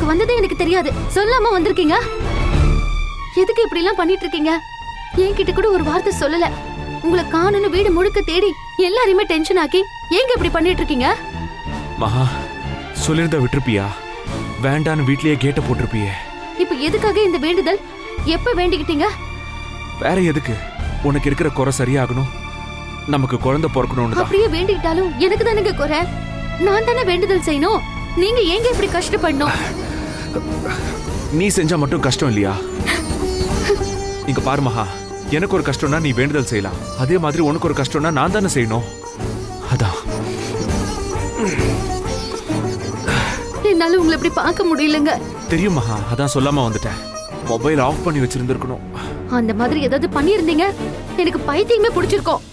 வந்ததே எனக்கு தெரியாது. சொல்லாம வந்திருக்கீங்க. எதுக்கு இப்படி எல்லாம் பண்ணிட்டு இருக்கீங்க? என்கிட்ட கூட ஒரு வார்த்தை சொல்லல. உங்களை காணுன்னு வீடு முழுக்க தேடி எல்லாரையுமே டென்ஷன் ஆக்கி ஏங்க இப்படி பண்ணிட்டு இருக்கீங்க? மகா, சொல்லிருந்தா விட்டுருப்பியா? வேண்டான்னு வீட்லயே கேட்ட போட்டிருப்பியே. இப்ப எதுக்காக இந்த வேண்டுதல்? எப்ப வேண்டிக்கிட்டீங்க? வேற எதுக்கு? உனக்கு இருக்கிற குறை சரியாகணும், நமக்கு குழந்தை பிறக்கணும்னு. அப்படியே வேண்டிக்கிட்டாலும் எனக்கு தானங்க குறை. நான் தானே வேண்டுதல் செய்யணும். நீங்க ஏங்க இப்படி கஷ்டப்படணும்? நீ செஞ்சா மட்டும் கஷ்டம் இல்லையா? இங்க பாரு மகா, எனக்கு ஒரு கஷ்டம்னா நீ வேண்டுதல் செய்யலாம். அதே மாதிரி உனக்கு ஒரு கஷ்டம்னா நான் தானே செய்யணும். அதான் என்னால உங்களை இப்படி பார்க்க முடியலங்க. தெரியும் மகா, அதான் சொல்லாம வந்துட்டேன். மொபைல் ஆஃப் பண்ணி வச்சிருந்திருக்கணும். அந்த மாதிரி ஏதாவது பண்ணியிருந்தீங்க எனக்கு பைத்தியமே பிடிச்சிருக்கோம்.